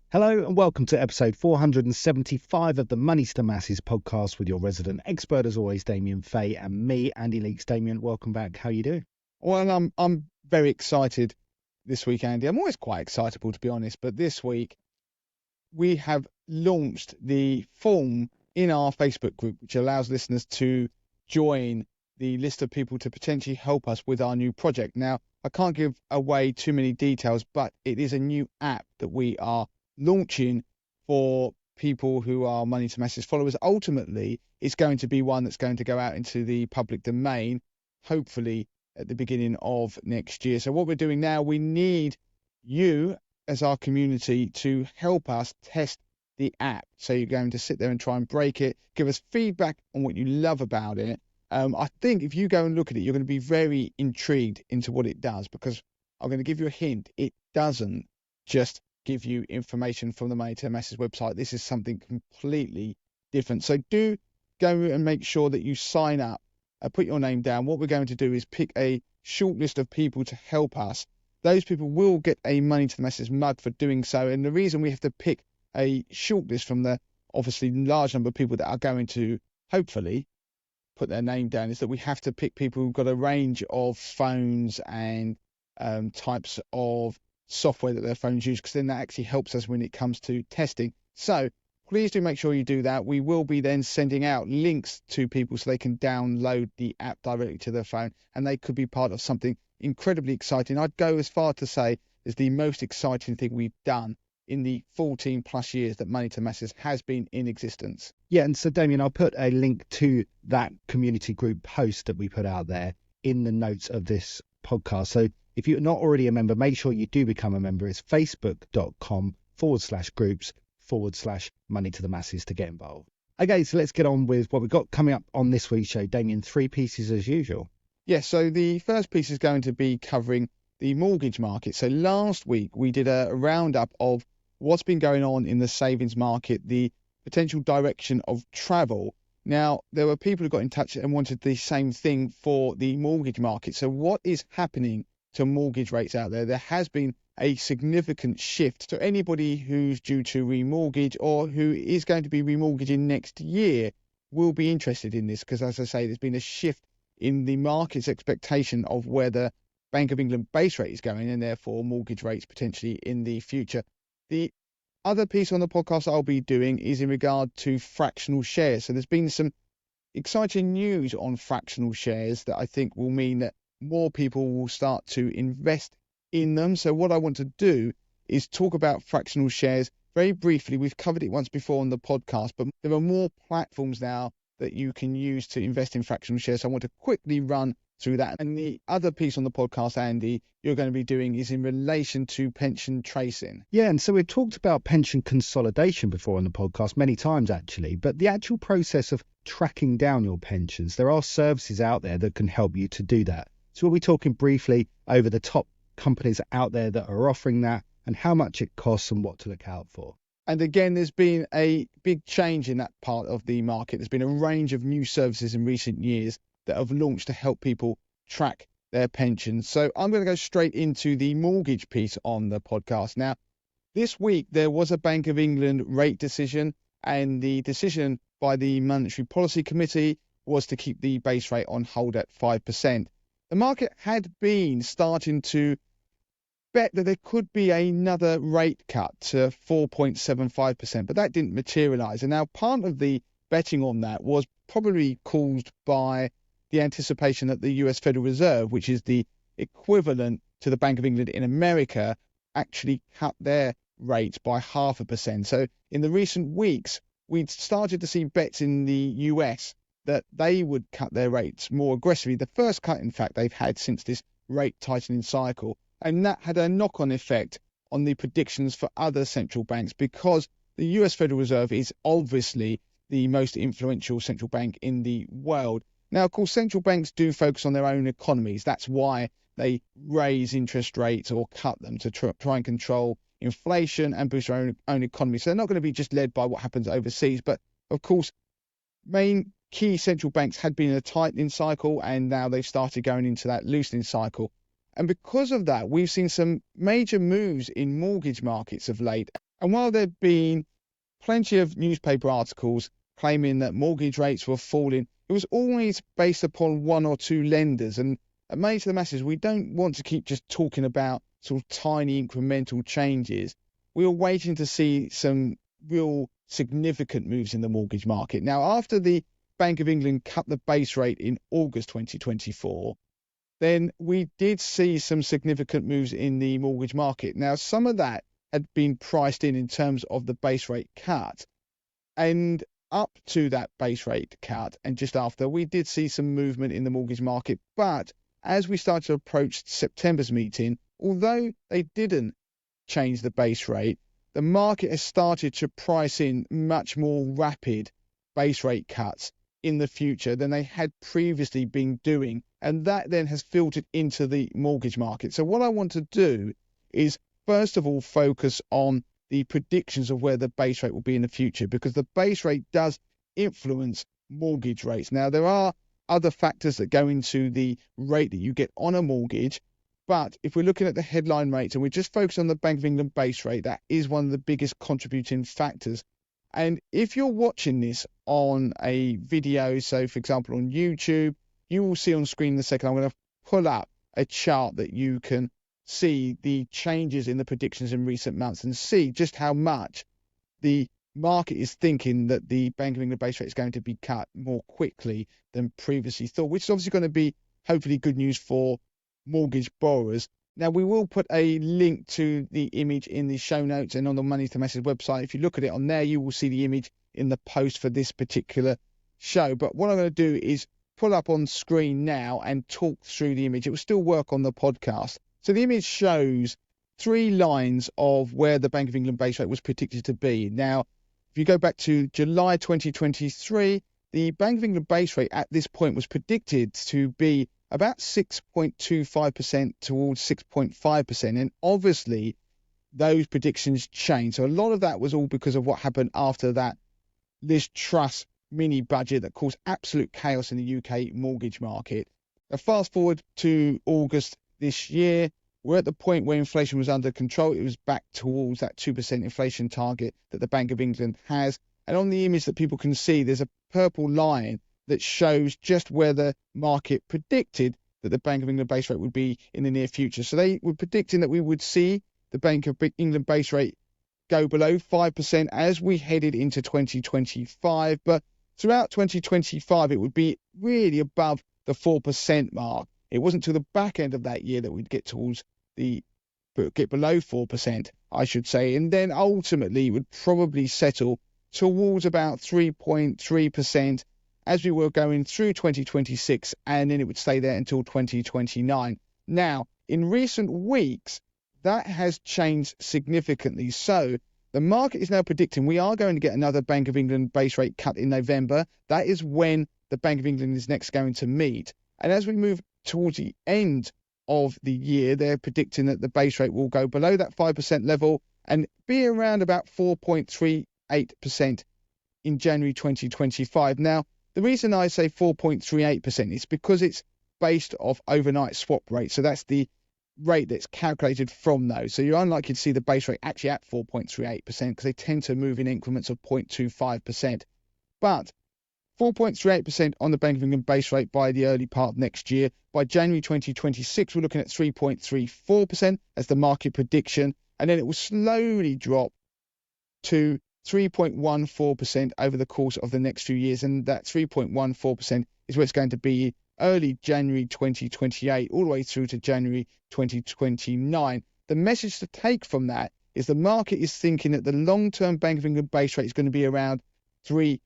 Hello and welcome to episode 475 of the Money to the Masses podcast with your resident expert as always, Damien Fay, and me, Andy Leaks. Damien, welcome back. How are you doing? Well, I'm very excited this week, Andy. I'm always quite excitable, to be honest, but this week we have launched the form in our Facebook group, which allows listeners to join the list of people to potentially help us with our new project. Now, I can't give away too many details, but it is a new app that we are launching for people who are Money to Masses followers. Ultimately, it's going to be one that's going to go out into the public domain, hopefully at the beginning of next year. So what we're doing now, we need you as our community to help us test the app. So you're going to sit there and try and break it, give us feedback on what you love about it. I think if you go and look at it, you're going to be very intrigued into what it does, because I'm going to give you a hint. It doesn't just give you information from the Money to the Masses website. This is something completely different. So do go and make sure that you sign up, put your name down. What we're going to do is pick a short list of people to help us. Those people will get a Money to the Masses mug for doing so. And the reason we have to pick a short list from the obviously large number of people that are going to hopefully put their name down is that we have to pick people who've got a range of phones and types of software that their phones use, because then that actually helps us when it comes to testing. So please do make sure you do that. We will be then sending out links to people so they can download the app directly to their phone, and they could be part of something incredibly exciting. I'd go as far to say it's the most exciting thing we've done in the 14 plus years that Money to Masses has been in existence. Yeah, and so Damien, I'll put a link to that community group post that we put out there in the notes of this podcast. So if you're not already a member, make sure you do become a member. It's facebook.com/groups/Money to the Masses to get involved. Okay, so let's get on with what we've got coming up on this week's show. Damien, 3 pieces as usual. Yes, so the first piece is going to be covering the mortgage market. So last week we did a roundup of what's been going on in the savings market, the potential direction of travel. Now, there were people who got in touch and wanted the same thing for the mortgage market. So what is happening to mortgage rates out there? There has been a significant shift. So anybody who's due to remortgage or who is going to be remortgaging next year will be interested in this, because, as I say, there's been a shift in the market's expectation of where the Bank of England base rate is going, and therefore mortgage rates potentially in the future. The other piece on the podcast I'll be doing is in regard to fractional shares. So there's been some exciting news on fractional shares that I think will mean that more people will start to invest in them. So what I want to do is talk about fractional shares very briefly. We've covered it once before on the podcast, but there are more platforms now that you can use to invest in fractional shares. So I want to quickly run through that. And the other piece on the podcast, Andy, you're going to be doing is in relation to pension tracing. Yeah, and so we've talked about pension consolidation before on the podcast many times, actually, but the actual process of tracking down your pensions, there are services out there that can help you to do that. So we'll be talking briefly over the top companies out there that are offering that and how much it costs and what to look out for. And again, there's been a big change in that part of the market. There's been a range of new services in recent years that have launched to help people track their pensions. So I'm going to go straight into the mortgage piece on the podcast. Now, this week there was a Bank of England rate decision, and the decision by the Monetary Policy Committee was to keep the base rate on hold at 5%. The market had been starting to bet that there could be another rate cut to 4.75%, but that didn't materialise. And now part of the betting on that was probably caused by the anticipation that the US Federal Reserve, which is the equivalent to the Bank of England in America, actually cut their rates by 0.5%. So in the recent weeks, we'd started to see bets in the US that they would cut their rates more aggressively. The first cut, in fact, they've had since this rate tightening cycle. And that had a knock-on effect on the predictions for other central banks, because the US Federal Reserve is obviously the most influential central bank in the world. Now, of course, central banks do focus on their own economies. That's why they raise interest rates or cut them, to try and control inflation and boost their own economy. So they're not going to be just led by what happens overseas. But, of course, main key central banks had been in a tightening cycle, and now they've started going into that loosening cycle. And because of that, we've seen some major moves in mortgage markets of late. And while there have been plenty of newspaper articles claiming that mortgage rates were falling, it was always based upon one or two lenders. And made to the masses, we don't want to keep just talking about sort of tiny incremental changes. We were waiting to see some real significant moves in the mortgage market. Now, after the Bank of England cut the base rate in August 2024, then we did see some significant moves in the mortgage market. Now, some of that had been priced in terms of the base rate cut. And up to that base rate cut and just after, we did see some movement in the mortgage market. But as we started to approach September's meeting, although they didn't change the base rate, the market has started to price in much more rapid base rate cuts in the future than they had previously been doing. And that then has filtered into the mortgage market. So what I want to do is, first of all, focus on the predictions of where the base rate will be in the future, because the base rate does influence mortgage rates. Now, there are other factors that go into the rate that you get on a mortgage. But if we're looking at the headline rates and we're just focused on the Bank of England base rate, that is one of the biggest contributing factors. And if you're watching this on a video, so for example on YouTube, you will see on screen in a second, I'm going to pull up a chart that you can see the changes in the predictions in recent months and see just how much the market is thinking that the Bank of England base rate is going to be cut more quickly than previously thought, which is obviously going to be hopefully good news for mortgage borrowers. Now, we will put a link to the image in the show notes and on the Money to Message website. If you look at it on there, you will see the image in the post for this particular show. But what I'm going to do is pull up on screen now and talk through the image. It will still work on the podcast. So the image shows three lines of where the Bank of England base rate was predicted to be. Now, if you go back to July 2023, the Bank of England base rate at this point was predicted to be about 6.25% towards 6.5%. And obviously, those predictions changed. So a lot of that was all because of what happened after that Liz Truss mini budget that caused absolute chaos in the UK mortgage market. Now, fast forward to August this year, we're at the point where inflation was under control. It was back towards that 2% inflation target that the Bank of England has. And on the image that people can see, there's a purple line that shows just where the market predicted that the Bank of England base rate would be in the near future. So they were predicting that we would see the Bank of England base rate go below 5% as we headed into 2025. But throughout 2025, it would be really above the 4% mark. It wasn't till the back end of that year that we'd get towards get below 4%, I should say. And then ultimately it would probably settle towards about 3.3% as we were going through 2026, and then it would stay there until 2029. Now, in recent weeks, that has changed significantly. So the market is now predicting we are going to get another Bank of England base rate cut in November. That is when the Bank of England is next going to meet. And as we move towards the end of the year, they're predicting that the base rate will go below that 5% level and be around about 4.38% in January 2025. Now, the reason I say 4.38% is because it's based off overnight swap rate. So that's the rate that's calculated from those. So you're unlikely to see the base rate actually at 4.38% because they tend to move in increments of 0.25%. But 4.38% on the Bank of England base rate by the early part of next year. By January 2026, we're looking at 3.34% as the market prediction. And then it will slowly drop to 3.14% over the course of the next few years. And that 3.14% is where it's going to be early January 2028, all the way through to January 2029. The message to take from that is the market is thinking that the long-term Bank of England base rate is going to be around 3%.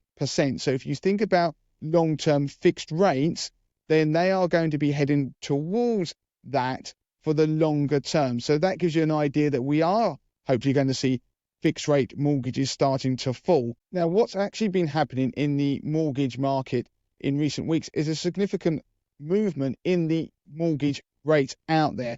So if you think about long-term fixed rates, then they are going to be heading towards that for the longer term. So that gives you an idea that we are hopefully going to see fixed rate mortgages starting to fall. Now, what's actually been happening in the mortgage market in recent weeks is a significant movement in the mortgage rate out there.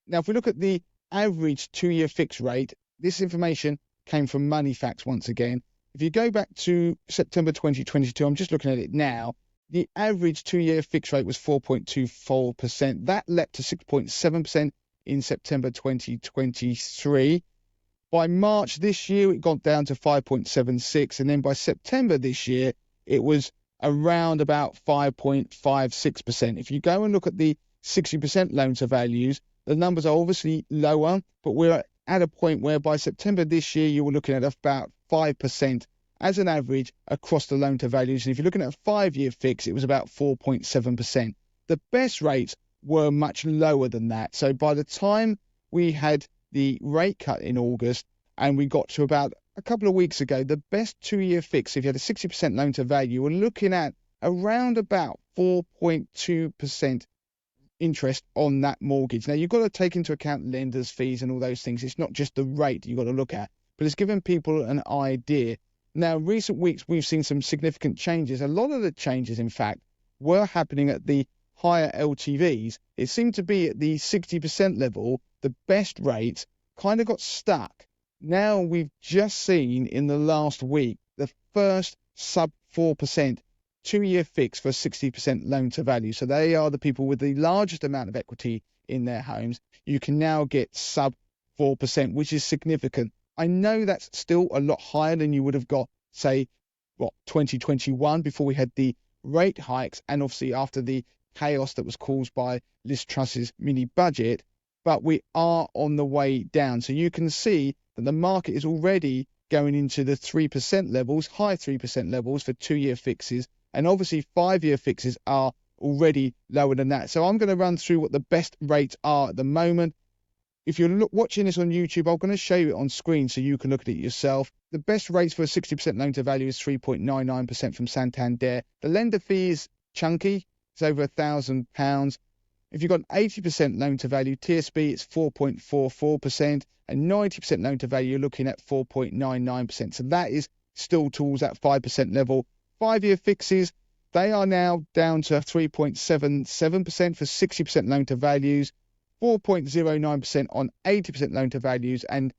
Now, if we look at the average 2-year fixed rate, this information came from Moneyfacts once again. If you go back to September 2022, I'm just looking at it now, the average 2-year fixed rate was 4.24%. That leapt to 6.7% in September 2023. By March this year, it got down to 5.76. And then by September this year, it was around about 5.56%. If you go and look at the 60% loan to values, the numbers are obviously lower, but we're at a point where by September this year, you were looking at about 5% as an average across the loan to values. And if you're looking at a 5-year fix, it was about 4.7%. The best rates were much lower than that. So by the time we had the rate cut in August and we got to about a couple of weeks ago, the best 2-year fix, if you had a 60% loan to value, we're looking at around about 4.2% interest on that mortgage. Now, you've got to take into account lenders' fees and all those things. It's not just the rate you've got to look at, but it's giving people an idea. Now, recent weeks, we've seen some significant changes. A lot of the changes, in fact, were happening at the higher LTVs. It seemed to be at the 60% level, the best rates kind of got stuck. Now we've just seen in the last week the first sub 4% 2-year fix for 60% loan to value. So they are the people with the largest amount of equity in their homes. You can now get sub 4%, which is significant. I know that's still a lot higher than you would have got, say, 2021 before we had the rate hikes and obviously after the chaos that was caused by Liz Truss's mini budget, but we are on the way down. So you can see that the market is already going into the 3% levels, high 3% levels for 2-year fixes, and obviously 5-year fixes are already lower than that. So I'm going to run through what the best rates are at the moment. If you're watching this on YouTube, I'm going to show you it on screen so you can look at it yourself. The best rates for a 60% loan to value is 3.99% from Santander. The lender fee is chunky. It's over £1,000. If you've got an 80% loan to value, TSB, it's 4.44%, and 90% loan to value, you're looking at 4.99%. So that is still towards that 5% level. 5-year fixes, they are now down to 3.77% for 60% loan to values, 4.09% on 80% loan to values, and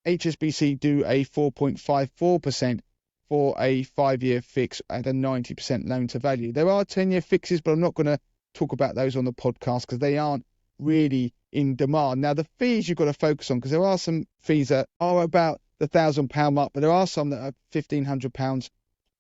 HSBC do a 4.54% for a 5-year fix at a 90% loan to value. There are 10-year fixes, but I'm not going to talk about those on the podcast because they aren't really in demand. Now, the fees you've got to focus on, because there are some fees that are about the £1,000 mark, but there are some that are £1,500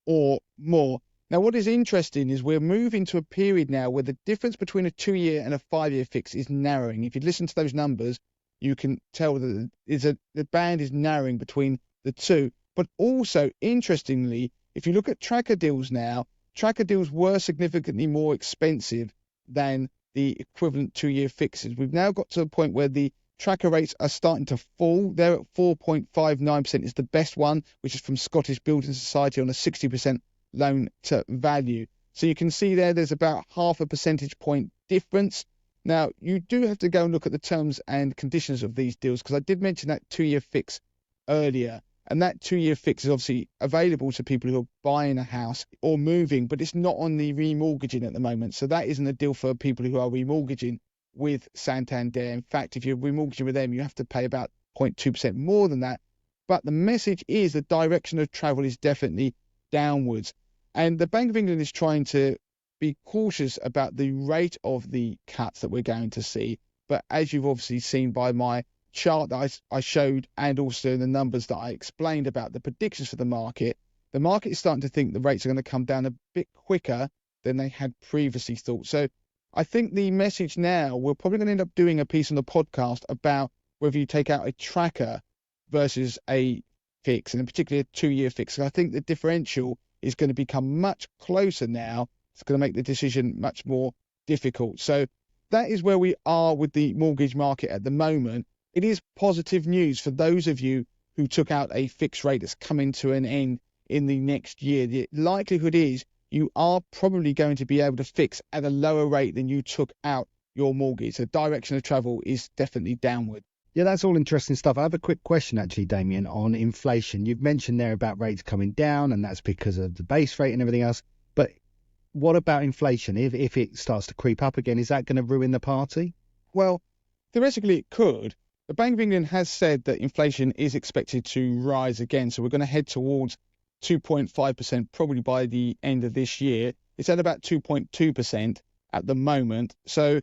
or more. Now, what is interesting is we're moving to a period now where the difference between a 2-year and a 5-year fix is narrowing. If you listen to those numbers, you can tell that the band is narrowing between the two. But also, interestingly, if you look at tracker deals now, tracker deals were significantly more expensive than the equivalent 2-year fixes. We've now got to a point where the tracker rates are starting to fall. They're at 4.59% is the best one, which is from Scottish Building Society on a 60% loan to value. So you can see there's about half a percentage point difference. Now, you do have to go and look at the terms and conditions of these deals, because I did mention that 2-year fix earlier. And that 2-year fix is obviously available to people who are buying a house or moving, but it's not on the remortgaging at the moment. So that isn't a deal for people who are remortgaging with Santander. In fact, if you're remortgaging with them, you have to pay about 0.2% more than that. But the message is the direction of travel is definitely downwards. And the Bank of England is trying to be cautious about the rate of the cuts that we're going to see. But as you've obviously seen by my chart that I showed, and also the numbers that I explained about the predictions for the market is starting to think the rates are going to come down a bit quicker than they had previously thought. So I think the message now, we're probably going to end up doing a piece on the podcast about whether you take out a tracker versus a fix, and in particular a 2-year fix. And I think the differential is going to become much closer now. It's going to make the decision much more difficult. So that is where we are with the mortgage market at the moment. It is positive news for those of you who took out a fixed rate that's coming to an end in the next year. The likelihood is you are probably going to be able to fix at a lower rate than you took out your mortgage. The direction of travel is definitely downward. Yeah, that's all interesting stuff. I have a quick question, actually, Damien, on inflation. You've mentioned there about rates coming down, and that's because of the base rate and everything else. But what about inflation? If it starts to creep up again, is that going to ruin the party? Well, theoretically it could. The Bank of England has said that inflation is expected to rise again. So we're going to head towards 2.5% probably by the end of this year. It's at about 2.2% at the moment. So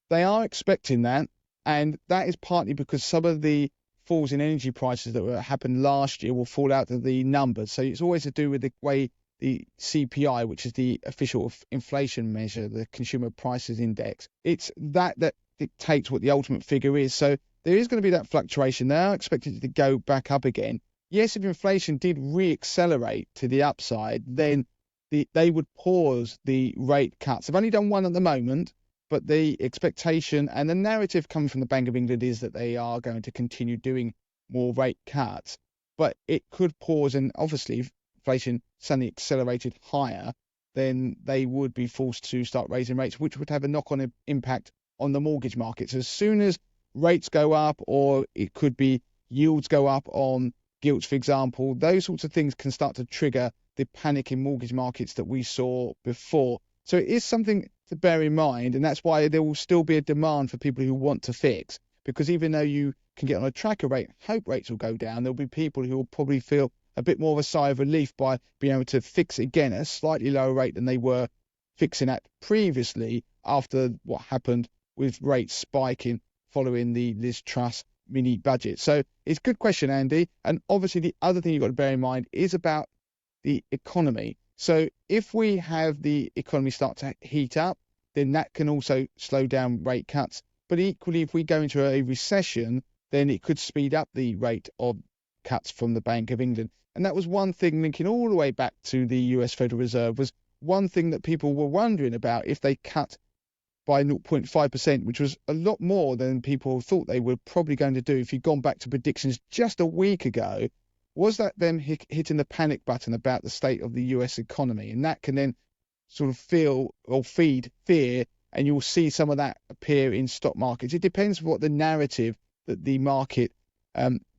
they are expecting that. And that is partly because some of the falls in energy prices that happened last year will fall out of the numbers. So it's always to do with the way the CPI, which is the official inflation measure, the Consumer Prices Index, it's that dictates what the ultimate figure is. So there is going to be that fluctuation. They are expected to go back up again. Yes, if inflation did re-accelerate to the upside, then they would pause the rate cuts. They've only done one at the moment, but the expectation and the narrative coming from the Bank of England is that they are going to continue doing more rate cuts. But it could pause, and obviously if inflation suddenly accelerated higher, then they would be forced to start raising rates, which would have a knock-on impact on the mortgage markets. As soon as rates go up, or it could be yields go up on gilts, for example, those sorts of things can start to trigger the panic in mortgage markets that we saw before. So it is something to bear in mind, and that's why there will still be a demand for people who want to fix, because even though you can get on a tracker rate, hope rates will go down, there'll be people who will probably feel a bit more of a sigh of relief by being able to fix again at a slightly lower rate than they were fixing at previously after what happened with rates spiking following the Liz Truss mini budget. So it's a good question, Andy. And obviously the other thing you've got to bear in mind is about the economy. So if we have the economy start to heat up, then that can also slow down rate cuts. But equally, if we go into a recession, then it could speed up the rate of cuts from the Bank of England. And that was one thing linking all the way back to the US Federal Reserve, was one thing that people were wondering about if they cut by 0.5%, which was a lot more than people thought they were probably going to do. If you'd gone back to predictions just a week ago, was that them hitting the panic button about the state of the US economy? And that can then sort of feel or feed fear, and you'll see some of that appear in stock markets. It depends what the narrative that the market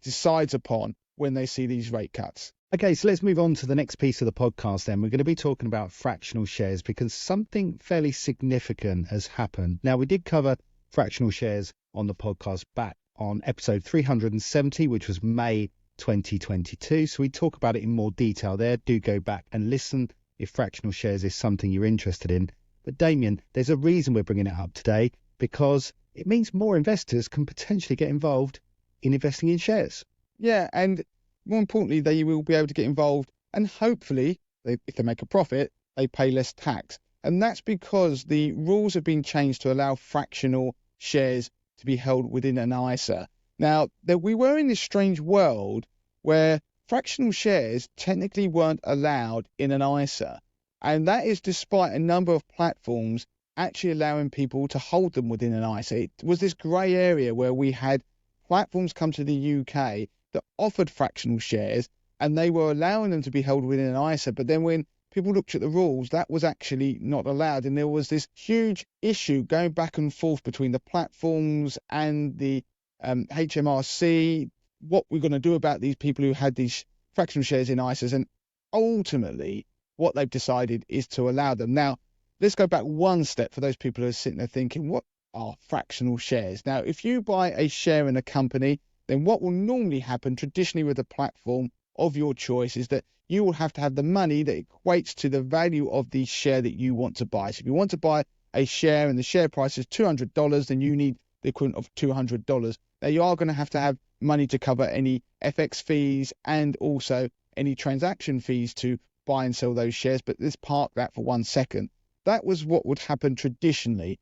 decides upon when they see these rate cuts. Okay, so let's move on to the next piece of the podcast then. We're going to be talking about fractional shares because something fairly significant has happened. Now, we did cover fractional shares on the podcast back on episode 370, which was May 2022. So we talk about it in more detail there. Do go back and listen if fractional shares is something you're interested in. But Damien, there's a reason we're bringing it up today, because it means more investors can potentially get involved in investing in shares. Yeah, and more importantly, they will be able to get involved, and hopefully, if they make a profit, they pay less tax. And that's because the rules have been changed to allow fractional shares to be held within an ISA. Now, we were in this strange world where fractional shares technically weren't allowed in an ISA. And that is despite a number of platforms actually allowing people to hold them within an ISA. It was this grey area where we had platforms come to the UK that offered fractional shares, and they were allowing them to be held within an ISA. But then when people looked at the rules, that was actually not allowed. And there was this huge issue going back and forth between the platforms and the HMRC, what we're going to do about these people who had these fractional shares in ISAs. And ultimately, what they've decided is to allow them. Now, let's go back one step for those people who are sitting there thinking, what are fractional shares? Now, if you buy a share in a company, then what will normally happen traditionally with a platform of your choice is that you will have to have the money that equates to the value of the share that you want to buy. So if you want to buy a share and the share price is $200, then you need the equivalent of $200. Now, you are going to have money to cover any FX fees and also any transaction fees to buy and sell those shares. But let's park that for 1 second. That was what would happen traditionally.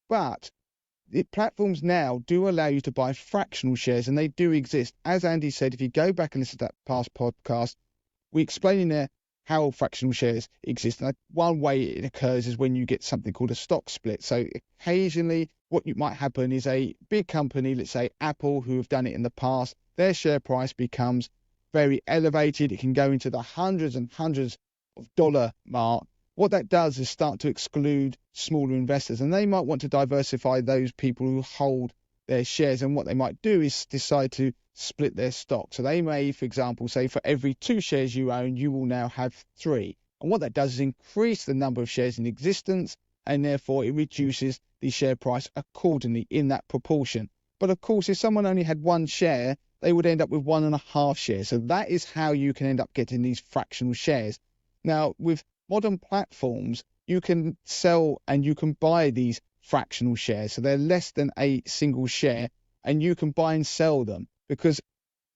But the platforms now do allow you to buy fractional shares, and they do exist. As Andy said, if you go back and listen to that past podcast, we explain in there how fractional shares exist. And one way it occurs is when you get something called a stock split. So occasionally what might happen is a big company, let's say Apple, who have done it in the past, their share price becomes very elevated. It can go into the hundreds and hundreds of dollar mark. What that does is start to exclude smaller investors, and they might want to diversify those people who hold their shares. And what they might do is decide to split their stock. So they may, for example, say for every 2 shares you own, you will now have 3. And what that does is increase the number of shares in existence, and therefore it reduces the share price accordingly in that proportion. But of course, if someone only had 1 share, they would end up with 1.5 shares. So that is how you can end up getting these fractional shares. Now, with modern platforms, you can sell and you can buy these fractional shares. So they're less than a single share, and you can buy and sell them because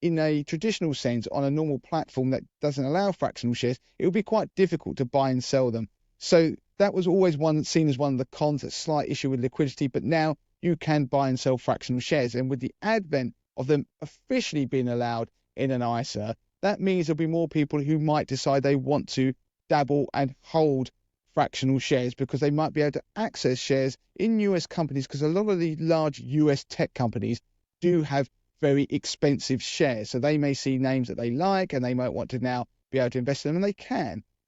in a traditional sense, on a normal platform that doesn't allow fractional shares, it would be quite difficult to buy and sell them. So that was always seen as one of the cons, a slight issue with liquidity, but now you can buy and sell fractional shares. And with the advent of them officially being allowed in an ISA, that means there'll be more people who might decide they want to dabble and hold fractional shares because they might be able to access shares in US companies, because a lot of the large US tech companies do have very expensive shares. So they may see names that they like and they might want to now be able to invest in them,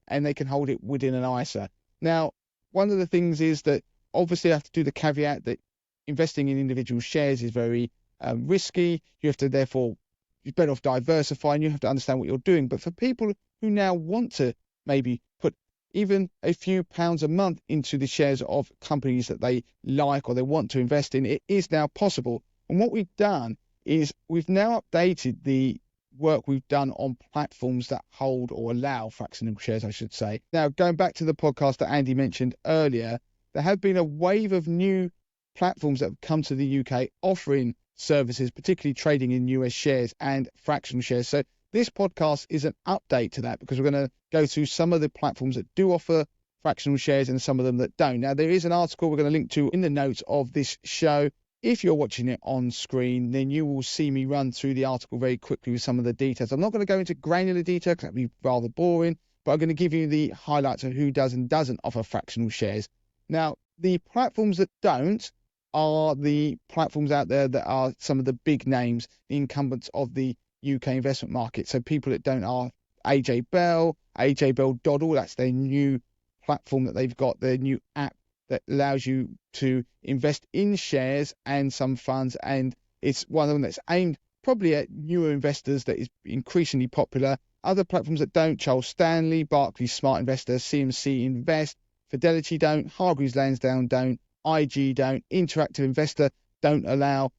and they can hold it within an ISA. Now, one of the things is that obviously I have to do the caveat that investing in individual shares is very risky. You have to therefore, you're better off diversifying. You have to understand what you're doing. But for people who now want to maybe put even a few pounds a month into the shares of companies that they like or they want to invest in, it is now possible. And what we've done is we've now updated the work we've done on platforms that hold or allow fractional shares, I should say. Now, going back to the podcast that Andy mentioned earlier, there have been a wave of new platforms that have come to the UK offering services, particularly trading in US shares and fractional shares. So this podcast is an update to that, because we're going to go through some of the platforms that do offer fractional shares and some of them that don't. Now, there is an article we're going to link to in the notes of this show. If you're watching it on screen, then you will see me run through the article very quickly with some of the details. I'm not going to go into granular detail because that would be rather boring, but I'm going to give you the highlights of who does and doesn't offer fractional shares. Now, the platforms that don't are the platforms out there that are some of the big names, the incumbents of the UK investment market. So people that don't are AJ Bell, AJ Bell Doddle, that's their new platform that they've got, their new app that allows you to invest in shares and some funds, and it's one of them that's aimed probably at newer investors that is increasingly popular. Other platforms that don't: Charles Stanley, Barclays Smart Investor, CMC Invest, Fidelity don't, Hargreaves Lansdown don't, IG don't, Interactive Investor don't allow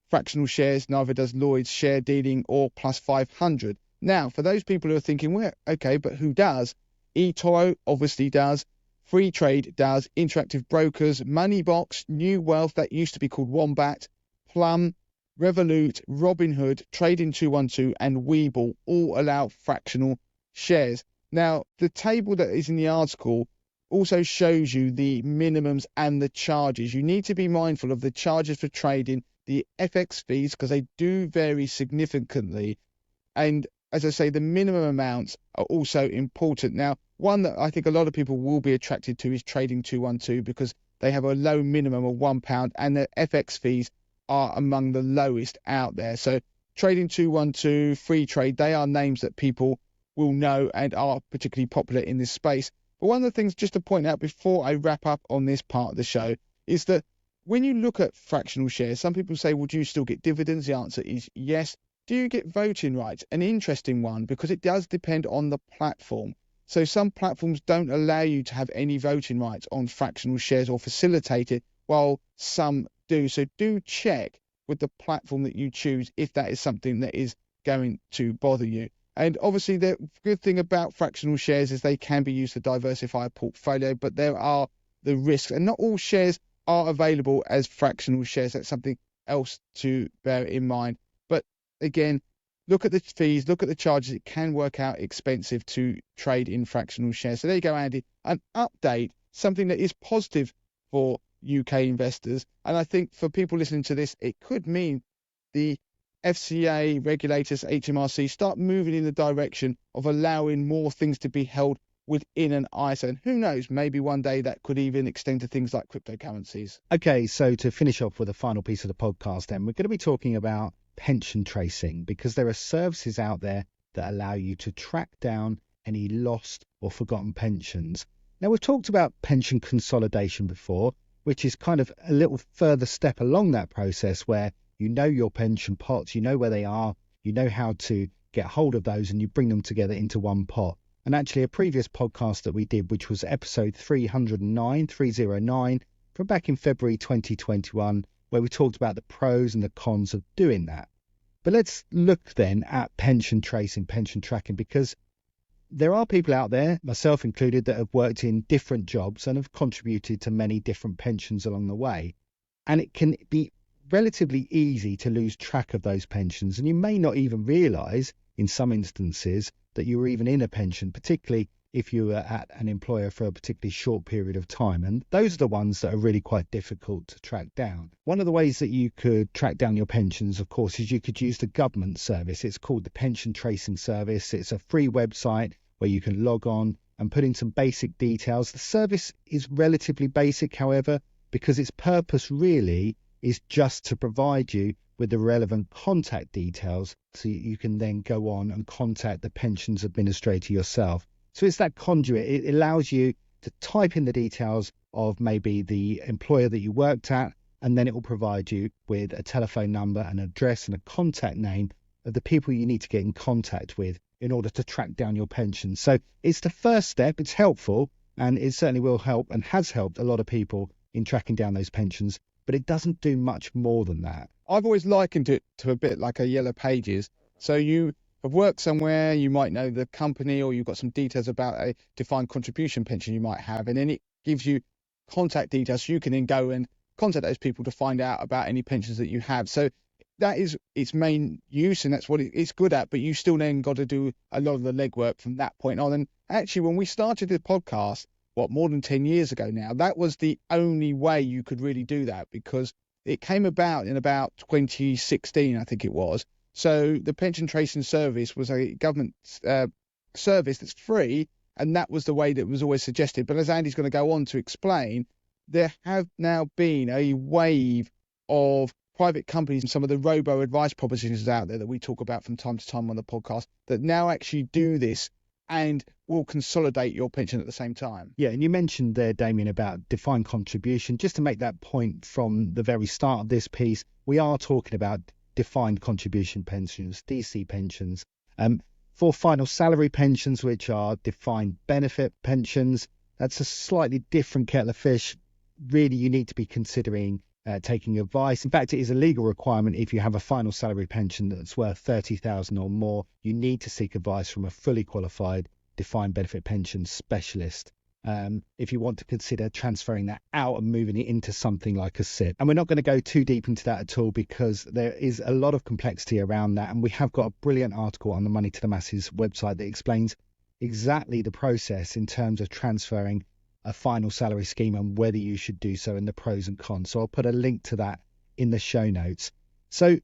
fractional shares, neither does Lloyd's Share Dealing or Plus 500. Now, for those people who are thinking, well, okay, but who does? eToro obviously does. Free Trade does, Interactive Brokers, Moneybox, New Wealth, that used to be called Wombat, Plum, Revolut, Robinhood, Trading 212 and Webull all allow fractional shares. Now, the table that is in the article also shows you the minimums and the charges. You need to be mindful of the charges for trading, the FX fees, because they do vary significantly. And as I say, the minimum amounts are also important. Now, one that I think a lot of people will be attracted to is Trading 212, because they have a low minimum of £1 and the FX fees are among the lowest out there. So Trading 212, Free Trade, they are names that people will know and are particularly popular in this space. But one of the things just to point out before I wrap up on this part of the show is that when you look at fractional shares, some people say, well, do you still get dividends? The answer is yes. Do you get voting rights? An interesting one, because it does depend on the platform. So some platforms don't allow you to have any voting rights on fractional shares or facilitate it, while some do. So do check with the platform that you choose if that is something that is going to bother you. And obviously the good thing about fractional shares is they can be used to diversify a portfolio, but there are the risks, and not all shares are available as fractional shares. That's something else to bear in mind. But again, look at the fees, look at the charges. It can work out expensive to trade in fractional shares. So there you go, Andy, an update, something that is positive for UK investors. And I think for people listening to this, it could mean the FCA regulators, HMRC, start moving in the direction of allowing more things to be held within an ISA. And who knows, maybe one day that could even extend to things like cryptocurrencies. Okay, so to finish off with the final piece of the podcast, then we're going to be talking about pension tracing, because there are services out there that allow you to track down any lost or forgotten pensions. Now, we've talked about pension consolidation before, which is kind of a little further step along that process, where you know your pension pots, you know where they are, you know how to get hold of those, and you bring them together into one pot. And actually, a previous podcast that we did, which was episode 309 from back in February 2021, where we talked about the pros and the cons of doing that. But let's look then at pension tracing, pension tracking, because there are people out there, myself included, that have worked in different jobs and have contributed to many different pensions along the way. And it can be relatively easy to lose track of those pensions, and you may not even realise in some instances that you were even in a pension, particularly if you were at an employer for a particularly short period of time. And those are the ones that are really quite difficult to track down. One of the ways that you could track down your pensions, of course, is you could use the government service. It's called the Pension Tracing Service. It's a free website where you can log on and put in some basic details. The service is relatively basic, however, because its purpose really is just to provide you with the relevant contact details so you can then go on and contact the pensions administrator yourself. So it's that conduit. It allows you to type in the details of maybe the employer that you worked at, and then it will provide you with a telephone number, an address, and a contact name of the people you need to get in contact with in order to track down your pension. So it's the first step. It's helpful, and it certainly will help and has helped a lot of people in tracking down those pensions, but it doesn't do much more than that. I've always likened it to a bit like a Yellow Pages. So you have worked somewhere, you might know the company, or you've got some details about a defined contribution pension you might have, and then it gives you contact details so you can then go and contact those people to find out about any pensions that you have. So that is its main use, and that's what it's good at, but you still then got to do a lot of the legwork from that point on. And actually, when we started the podcast, more than 10 years ago now, that was the only way you could really do that, because it came about in about 2016, I think it was. So the Pension Tracing Service was a government service that's free, and that was the way that was always suggested. But as Andy's going to go on to explain, there have now been a wave of private companies and some of the robo-advice propositions out there that we talk about from time to time on the podcast that now actually do this and will consolidate your pension at the same time. Yeah, and you mentioned there, Damien, about defined contribution. Just to make that point from the very start of this piece, we are talking about defined contribution pensions, DC pensions. For final salary pensions, which are defined benefit pensions, that's a slightly different kettle of fish. Really, you need to be considering taking advice. In fact, it is a legal requirement. If you have a final salary pension that's worth $30,000 or more, you need to seek advice from a fully qualified defined benefit pension specialist if you want to consider transferring that out and moving it into something like a SIP. And we're not going to go too deep into that at all, because there is a lot of complexity around that, and we have got a brilliant article on the Money to the Masses website that explains exactly the process in terms of transferring a final salary scheme and whether you should do so and the pros and cons. So I'll put a link to that in the show notes. So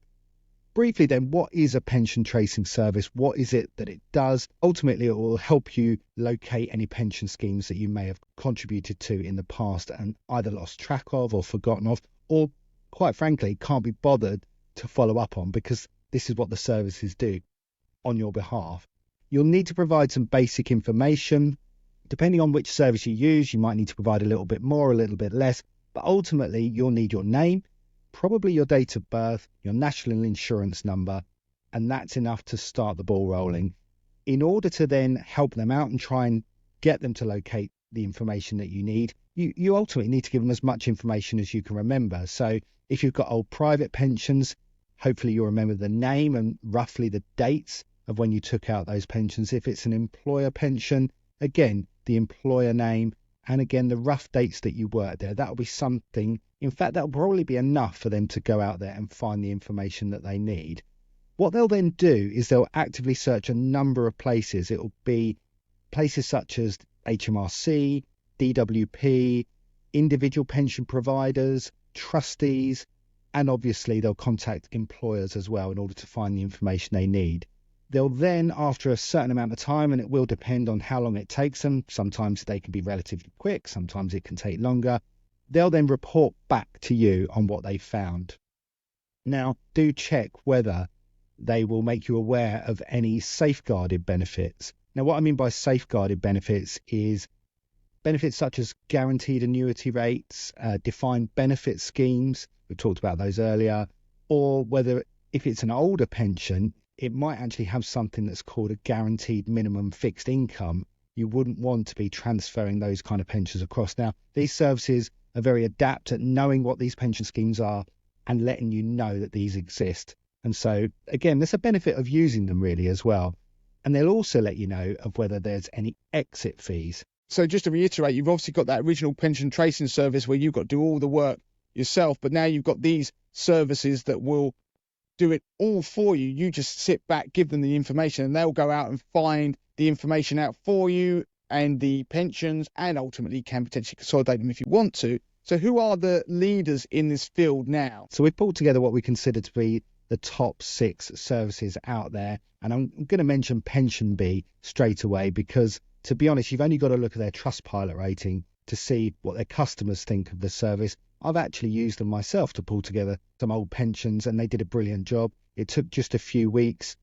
briefly then, what is a pension tracing service? What is it that it does? Ultimately, it will help you locate any pension schemes that you may have contributed to in the past and either lost track of or forgotten of, or quite frankly, can't be bothered to follow up on, because this is what the services do on your behalf. You'll need to provide some basic information. Depending on which service you use, you might need to provide a little bit more, a little bit less, but ultimately you'll need your name, probably your date of birth, your national insurance number, and that's enough to start the ball rolling. In order to then help them out and try and get them to locate the information that you need, you ultimately need to give them as much information as you can remember. So if you've got old private pensions, hopefully you'll remember the name and roughly the dates of when you took out those pensions. If it's an employer pension, again, the employer name, and again, the rough dates that you worked there. That'll be something. In fact, that'll probably be enough for them to go out there and find the information that they need. What they'll then do is they'll actively search a number of places. It'll be places such as HMRC, DWP, individual pension providers, trustees, and obviously they'll contact employers as well in order to find the information they need. They'll then, after a certain amount of time, and it will depend on how long it takes them, sometimes they can be relatively quick, sometimes it can take longer, they'll then report back to you on what they found. Now, do check whether they will make you aware of any safeguarded benefits. Now, what I mean by safeguarded benefits is benefits such as guaranteed annuity rates, defined benefit schemes, we talked about those earlier, or whether if it's an older pension, it might actually have something that's called a guaranteed minimum fixed income. You wouldn't want to be transferring those kind of pensions across. Now, these services are very adept at knowing what these pension schemes are and letting you know that these exist. And so, again, there's a benefit of using them really as well. And they'll also let you know of whether there's any exit fees. So just to reiterate, you've obviously got that original pension tracing service where you've got to do all the work yourself. But now you've got these services that will do it all for you. You just sit back, give them the information, and they'll go out and find the information out for you and the pensions, and ultimately can potentially consolidate them if you want to. So who are the leaders in this field now? So we've pulled together what we consider to be the top 6 services out there. And I'm going to mention PensionBee straight away because, to be honest, you've only got to look at their Trustpilot rating to see what their customers think of the service. I've actually used them myself to pull together some old pensions, and they did a brilliant job. It took just a few weeks.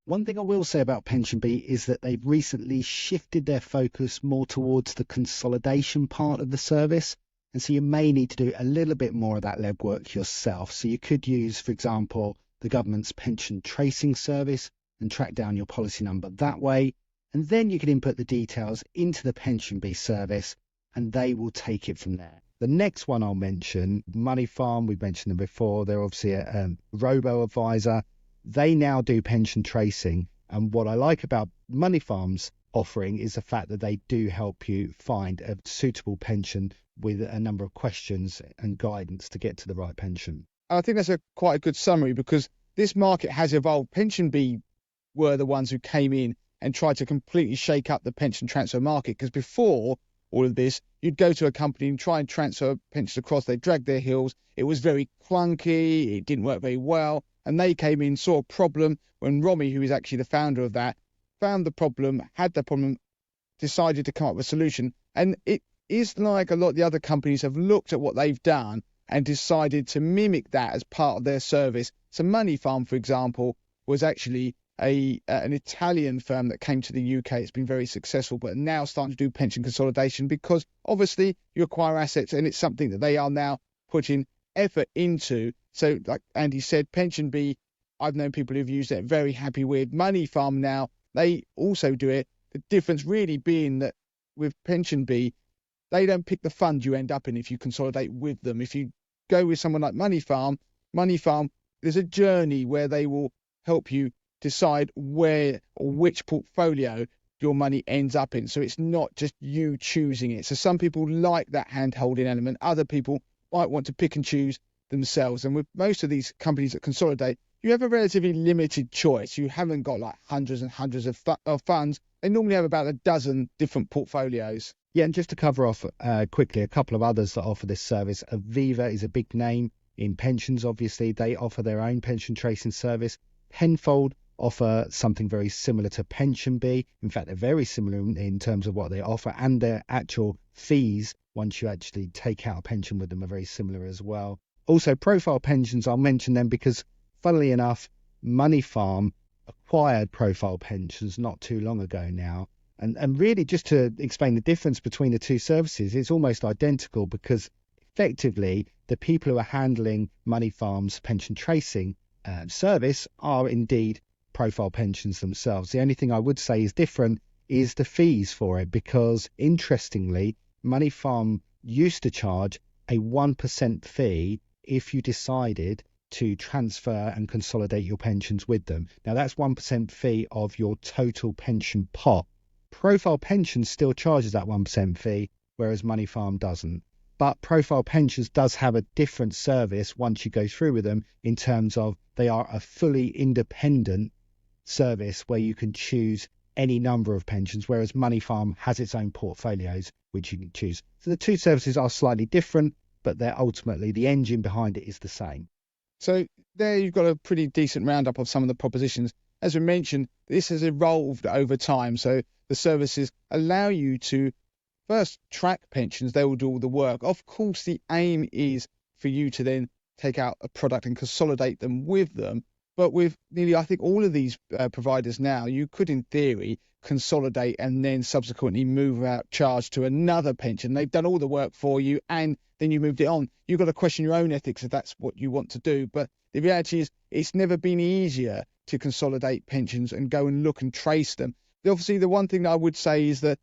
One thing I will say about PensionBee is that they've recently shifted their focus more towards the consolidation part of the service. And so you may need to do a little bit more of that legwork yourself. So you could use, for example, the government's pension tracing service and track down your policy number that way. And then you can input the details into the PensionBee service and they will take it from there. The next one I'll mention, Money Farm, we've mentioned them before. They're obviously a robo-advisor. They now do pension tracing. And what I like about Money Farm's offering is the fact that they do help you find a suitable pension with a number of questions and guidance to get to the right pension. I think that's quite a good summary, because this market has evolved. PensionBee were the ones who came in and tried to completely shake up the pension transfer market, because before all of this, you'd go to a company and try and transfer pensions across. They dragged their heels. It was very clunky. It didn't work very well. And they came in, saw a problem when Romy, who is actually the founder of that, found the problem, had the problem, decided to come up with a solution. And it is like a lot of the other companies have looked at what they've done and decided to mimic that as part of their service. So Money Farm, for example, was actually an Italian firm that came to the UK. It's been very successful, but now starting to do pension consolidation, because obviously you acquire assets and it's something that they are now putting effort into. So like Andy said, PensionBee, I've known people who've used it, very happy with. Money Farm now, they also do it. The difference really being that with PensionBee, they don't pick the fund you end up in if you consolidate with them. If you go with someone like Money Farm, there's a journey where they will help you decide where or which portfolio your money ends up in. So it's not just you choosing it. So some people like that hand-holding element. Other people might want to pick and choose themselves. And with most of these companies that consolidate, you have a relatively limited choice. You haven't got like hundreds and hundreds of funds. They normally have about a dozen different portfolios. Yeah, and just to cover off quickly, a couple of others that offer this service. Aviva is a big name in pensions, obviously. They offer their own pension tracing service. Penfold offer something very similar to PensionBee. In fact, they're very similar in terms of what they offer, and their actual fees, once you actually take out a pension with them, are very similar as well. Also, Profile Pensions, I'll mention them because, funnily enough, Money Farm acquired Profile Pensions not too long ago now. And really, just to explain the difference between the two services, it's almost identical, because effectively the people who are handling Money Farm's pension tracing service are indeed Profile Pensions themselves. The only thing I would say is different is the fees for it, because interestingly, Money Farm used to charge a 1% fee if you decided to transfer and consolidate your pensions with them. Now that's 1% fee of your total pension pot. Profile Pensions still charges that 1% fee, whereas Money Farm doesn't. But Profile Pensions does have a different service once you go through with them, in terms of they are a fully independent service where you can choose any number of pensions, whereas Money Farm has its own portfolios which you can choose. So the two services are slightly different, but they're ultimately, the engine behind it is the same. So there you've got a pretty decent roundup of some of the propositions. As we mentioned, this has evolved over time. So the services allow you to first track pensions. They will do all the work. Of course, the aim is for you to then take out a product and consolidate them with them. But with nearly, I think, all of these providers now, you could, in theory, consolidate and then subsequently move out charge to another pension. They've done all the work for you, and then you moved it on. You've got to question your own ethics if that's what you want to do. But the reality is, it's never been easier to consolidate pensions and go and look and trace them. Obviously, the one thing that I would say is that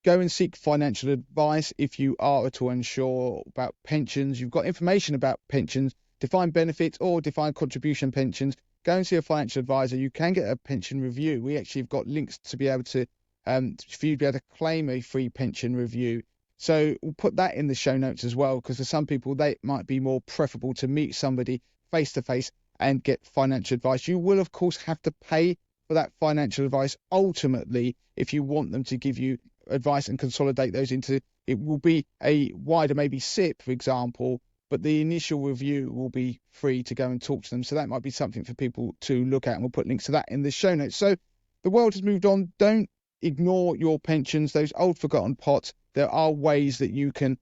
go and seek financial advice if you are at all unsure about pensions. You've got information about pensions, defined benefits or defined contribution pensions. Go and see a financial advisor. You can get a pension review. We actually have got links to be able to, for you to be able to claim a free pension review So we'll put that in the show notes as well, because for some people, they might be more preferable to meet somebody face to face and get financial advice. You will, of course, have to pay for that financial advice ultimately if you want them to give you advice and consolidate those into, it will be a wider, maybe SIP, for example, but the initial review will be free to go and talk to them. So that might be something for people to look at, and we'll put links to that in the show notes. So the world has moved on. Don't ignore your pensions, those old forgotten pots. There are ways that you can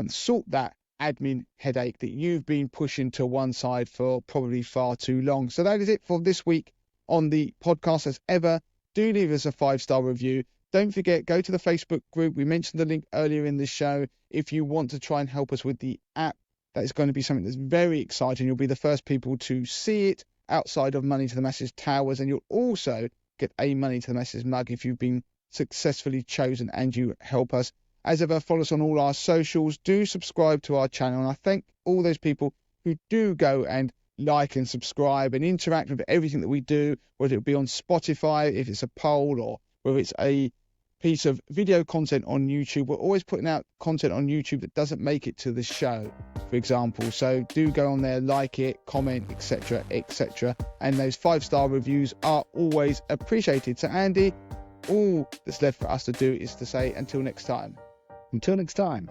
sort that admin headache that you've been pushing to one side for probably far too long. So that is it for this week on the podcast. As ever, do leave us a 5-star review. Don't forget, go to the Facebook group. We mentioned the link earlier in the show. If you want to try and help us with the app, that is going to be something that's very exciting. You'll be the first people to see it outside of Money to the Masses Towers, and you'll also get a Money to the Masses mug if you've been successfully chosen and you help us. As ever, follow us on all our socials. Do subscribe to our channel, and I thank all those people who do go and like and subscribe and interact with everything that we do, whether it be on Spotify, if it's a poll, or whether it's a piece of video content on YouTube. We're always putting out content on YouTube that doesn't make it to the show, for example. So do go on there, like it, comment, etc., etc. And those 5-star reviews are always appreciated. So Andy, all that's left for us to do is to say until next time. Until next time.